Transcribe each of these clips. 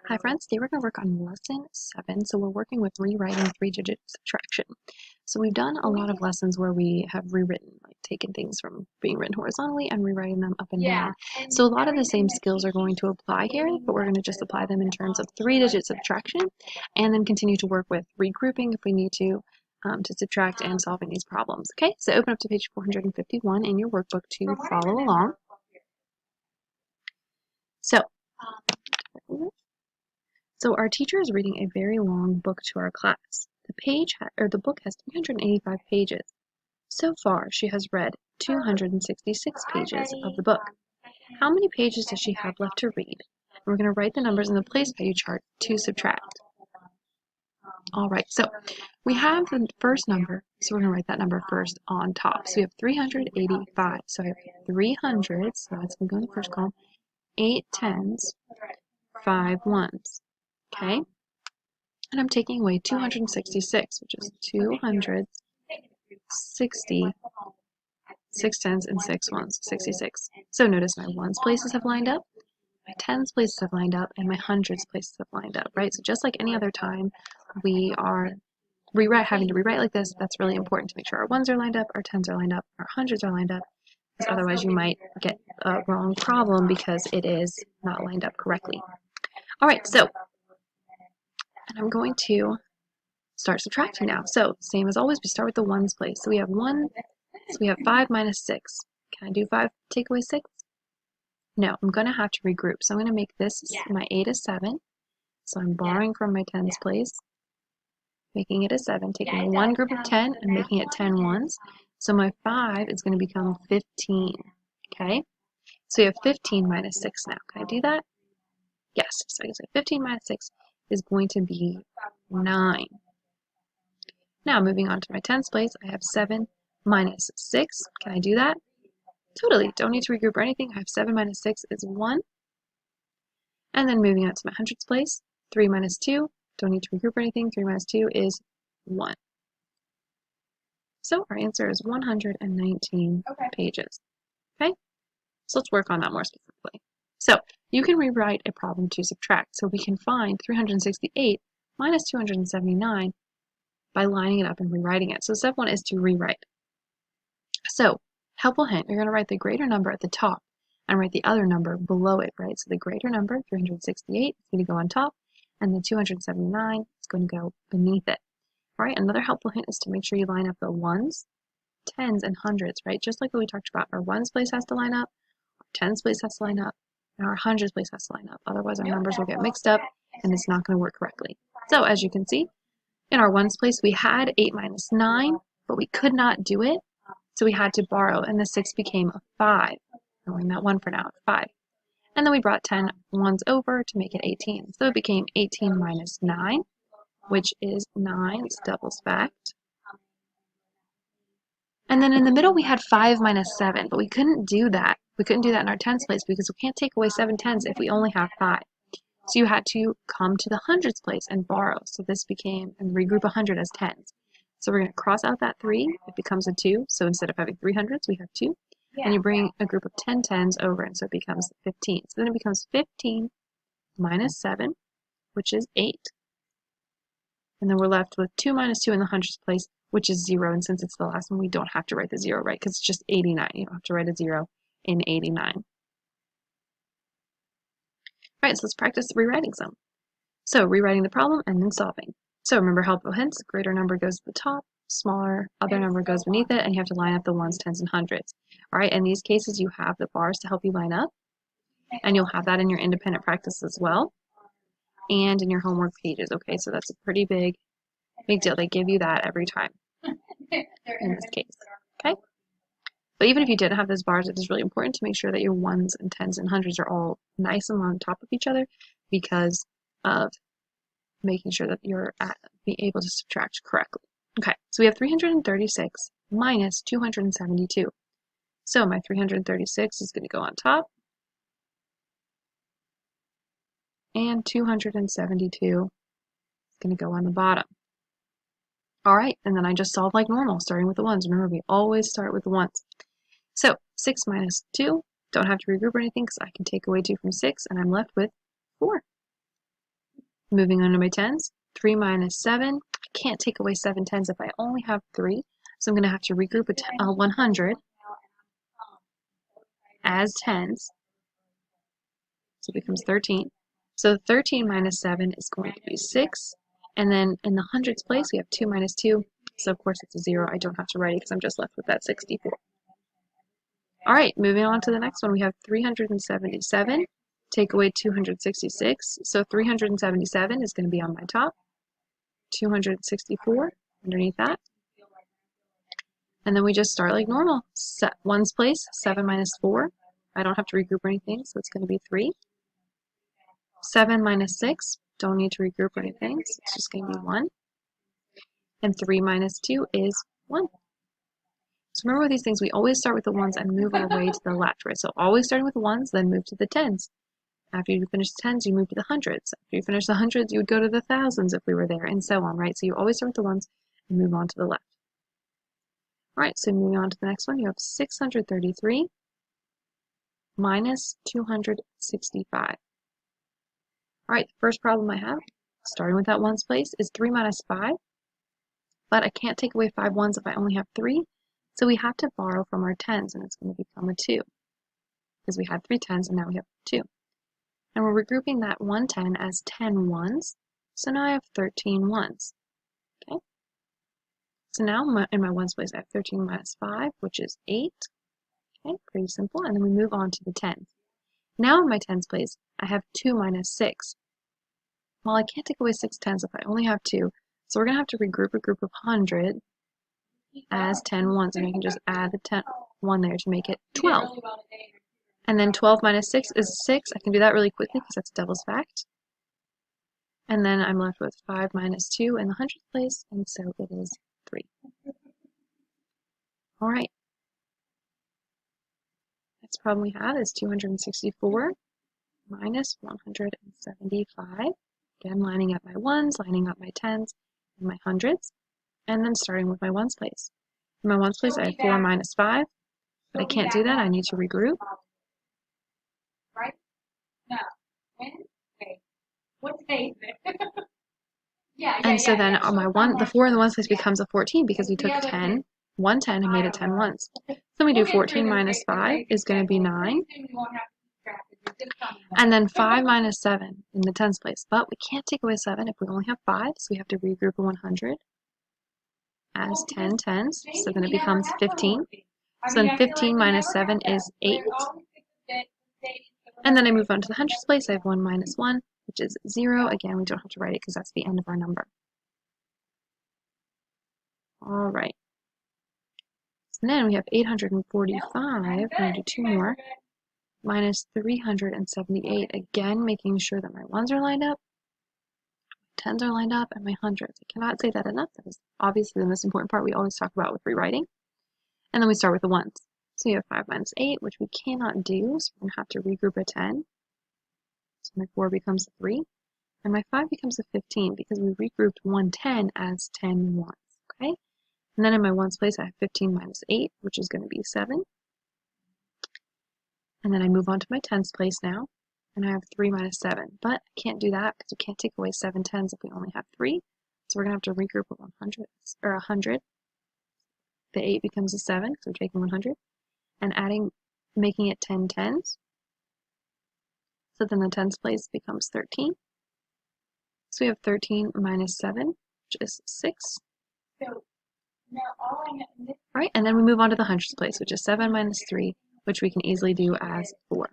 Hi friends, today we're going to work on lesson 7. So we're working with rewriting 3-digit subtraction. So we've done a lot of lessons where we have rewritten, like taken things from being written horizontally and rewriting them up and down. So a lot of the same skills are going to apply here, but we're going to just apply them in terms of 3-digit subtraction and then continue to work with regrouping if we need to subtract and solving these problems. Okay, so open up to page 451 in your workbook to follow along. So our teacher is reading a very long book to our class. The book has 385 pages. So far, she has read 266 pages of the book. How many pages does she have left to read? We're going to write the numbers in the place value chart to subtract. All right, so we have the first number, so we're going to write that number first on top. So we have 385. So I have 300, so that's going to go in the first column, 8 tens, 5 ones. Okay? And I'm taking away 266, which is 260, 6 tens, and 6 ones, 66. So notice my ones places have lined up, my tens places have lined up, and my hundreds places have lined up, right? So just like any other time we are having to rewrite like this, that's really important to make sure our ones are lined up, our tens are lined up, our hundreds are lined up, because otherwise you might get a wrong problem because it is not lined up correctly. All right, so and I'm going to start subtracting now. So same as always, we start with the ones place. So we have 5 minus 6. Can I do 5 take away 6? No, I'm going to have to regroup. So I'm going to make this my 8 is 7. So I'm borrowing from my tens place, making it a 7, taking one group of 10 and making it 10 ones. So my 5 is going to become 15. Okay? So you have 15 minus 6 now. Can I do that? Yes. So I can say 15 minus 6 is going to be 9. Now moving on to my tens place, I have 7 minus 6. Can I do that? Totally. Don't need to regroup or anything. I have 7 minus 6 is 1. And then moving on to my hundreds place, 3 minus 2. Don't need to regroup or anything. 3 minus 2 is 1. So our answer is 119 pages. Okay? So let's work on that more specifically. So you can rewrite a problem to subtract. So we can find 368 minus 279 by lining it up and rewriting it. So step 1 is to rewrite. So helpful hint, you're going to write the greater number at the top and write the other number below it, right? So the greater number, 368, is going to go on top, and the 279 is going to go beneath it. All right, another helpful hint is to make sure you line up the ones, tens, and hundreds, right? Just like what we talked about, our ones place has to line up, our tens place has to line up, and our hundreds place has to line up. Otherwise, our numbers will get mixed up, and it's not going to work correctly. So as you can see, in our ones place, we had 8 minus 9, but we could not do it. So we had to borrow, and the 6 became a 5. Ignoring that 1 for now, 5. And then we brought 10 ones over to make it 18. So it became 18 minus 9, which is 9. It's double stacked. And then in the middle, we had 5 minus 7, but we couldn't do that. We couldn't do that in our tens place because we can't take away 7 tens if we only have 5. So you had to come to the hundreds place and borrow. So this became, and regroup 100 as tens. So we're going to cross out that 3. It becomes a 2. So instead of having 3 hundreds, we have 2. And you bring a group of 10 tens over, and so it becomes 15. So then it becomes 15 minus 7, which is 8. And then we're left with 2 minus 2 in the hundreds place, which is 0. And since it's the last one, we don't have to write the 0, right? Because it's just 89. You don't have to write a 0 in 89. All right, so let's practice rewriting some. So rewriting the problem and then solving. So remember helpful hints, greater number goes to the top, smaller other number goes beneath it, and you have to line up the ones, tens, and hundreds. All right, in these cases, you have the bars to help you line up, and you'll have that in your independent practice as well, and in your homework pages, okay? So that's a pretty big deal. They give you that every time in this case, okay? But even if you didn't have those bars, it is really important to make sure that your ones and tens and hundreds are all nice and on top of each other because of making sure that you're being able to subtract correctly. Okay, so we have 336 minus 272. So my 336 is going to go on top, and 272 is going to go on the bottom. All right, and then I just solve like normal, starting with the ones. Remember, we always start with the ones. So 6 minus 2, don't have to regroup or anything because I can take away 2 from 6, and I'm left with 4. Moving on to my tens, 3 minus 7. I can't take away 7 tens if I only have 3, so I'm going to have to regroup a 100 as tens, so it becomes 13. So 13 minus 7 is going to be 6, and then in the hundreds place we have 2 minus 2, so of course it's a 0. I don't have to write it because I'm just left with that 64. Alright, moving on to the next one, we have 377. Take away 266, so 377 is going to be on my top, 264 underneath that, and then we just start like normal. Ones place, 7 minus 4. I don't have to regroup or anything, so it's going to be 3. 7 minus 6, don't need to regroup or anything, so it's just going to be 1. And 3 minus 2 is 1. So remember with these things, we always start with the ones and move our way to the left, right? So always starting with the ones, then move to the tens. After you finish the tens, you move to the hundreds. After you finish the hundreds, you would go to the thousands if we were there, and so on, right? So you always start with the ones and move on to the left. Alright, so moving on to the next one, you have 633 minus 265. Alright, the first problem I have, starting with that ones place, is 3 minus 5, but I can't take away 5 ones if I only have 3, so we have to borrow from our tens, and it's going to become a 2, because we had 3 tens and now we have 2. And we're regrouping that 110 as 10 ones, so now I have 13 ones. Okay? So now in my ones place I have 13 minus 5, which is 8. Okay, pretty simple. And then we move on to the tens. Now in my tens place, I have 2 minus 6. Well, I can't take away 6 tens if I only have 2, so we're going to have to regroup a group of 100 as 10 ones, and I can just add the 1 there to make it 12. And then 12 minus 6 is 6. I can do that really quickly because that's devil's fact. And then I'm left with 5 minus 2 in the hundredths place, and so it is 3. Alright. Next problem we have is 264 minus 175. Again, lining up my ones, lining up my tens, and my hundreds, and then starting with my ones place. In my ones place, I have 4 minus 5, but I can't do that. I need to regroup. Right? No. When? Wait. What day is it? And so then on my the 4 in the ones place becomes a 14 because we took 10, 110 and made it 10 ones. So we do 14 minus 5 is going to be 9. And then 5 minus 7 in the tens place. But we can't take away 7 if we only have 5, so we have to regroup a 100 as 10 tens. So then it becomes 15. So then 15 minus 7 is 8. And then I move on to the hundreds place. I have 1 minus 1, which is 0. Again, we don't have to write it because that's the end of our number. All right. So then we have 845. I'm going to do 2 more. Minus 378. Again, making sure that my ones are lined up, tens are lined up, and my hundreds. I cannot say that enough. That is obviously the most important part we always talk about with rewriting. And then we start with the ones. So you have 5 minus 8, which we cannot do, so we're going to have to regroup a 10. So my 4 becomes a 3, and my 5 becomes a 15 because we regrouped 110 as 10 ones. Okay? And then in my ones place, I have 15 minus 8, which is going to be 7. And then I move on to my tens place now, and I have 3 minus 7. But I can't do that because we can't take away 7 tens if we only have 3. So we're going to have to regroup a 100. The 8 becomes a 7 because we're taking 100. And making it 10 tens. So then the tens place becomes 13. So we have 13 minus 7, which is 6. Alright, and then we move on to the hundreds place, which is 7 minus 3, which we can easily do as 4.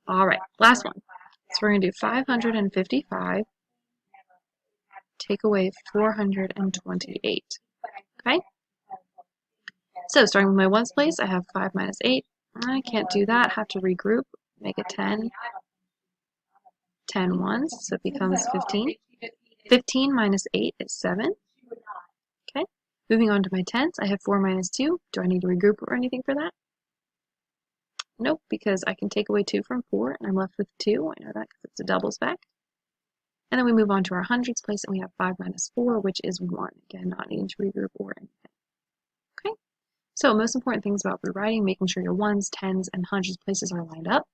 Alright, last one. So we're going to do 555, take away 428. Okay? So starting with my ones place, I have 5 minus 8. I can't do that, have to regroup, make it 10. 10 ones, so it becomes 15. 15 minus 8 is 7. Okay? Moving on to my tens, I have 4 minus 2. Do I need to regroup or anything for that? Nope, because I can take away 2 from 4, and I'm left with 2. I know that because it's a doubles fact. And then we move on to our hundreds place, and we have 5 minus 4, which is 1. Again, not needing to regroup or anything. Okay? So most important things about rewriting, making sure your ones, tens, and hundreds places are lined up.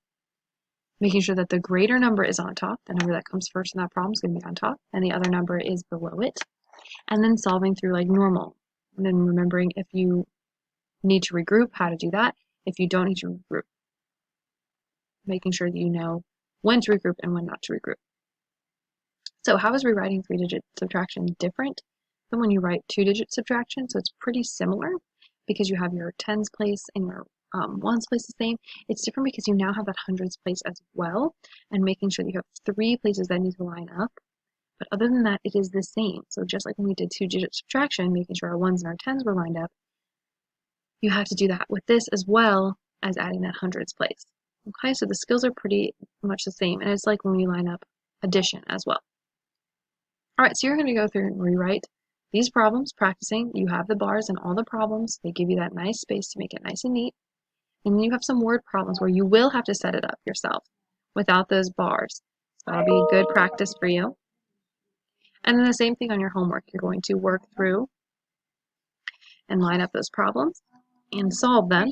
making sure that the greater number is on top, the number that comes first in that problem is going to be on top, and the other number is below it, and then solving through like normal, and then remembering if you need to regroup, how to do that, if you don't need to regroup, making sure that you know when to regroup and when not to regroup. So how is rewriting 3-digit subtraction different than when you write 2-digit subtraction? So it's pretty similar because you have your tens place and your ones place the same. It's different because you now have that hundreds place as well, and making sure that you have 3 places that need to line up. But other than that, it is the same. So just like when we did 2-digit subtraction, making sure our ones and our tens were lined up, you have to do that with this as well as adding that hundreds place. Okay, so the skills are pretty much the same, and it's like when we line up addition as well. All right, so you're going to go through and rewrite these problems, practicing. You have the bars and all the problems. They give you that nice space to make it nice and neat. And then you have some word problems where you will have to set it up yourself without those bars. So that'll be good practice for you. And then the same thing on your homework. You're going to work through and line up those problems and solve them.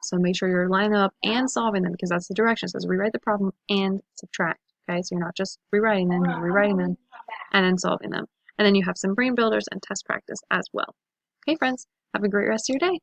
So make sure you're lining up and solving them because that's the direction. It says rewrite the problem and subtract. Okay, so you're not just rewriting them, you're rewriting them and then solving them. And then you have some brain builders and test practice as well. Okay, friends, have a great rest of your day.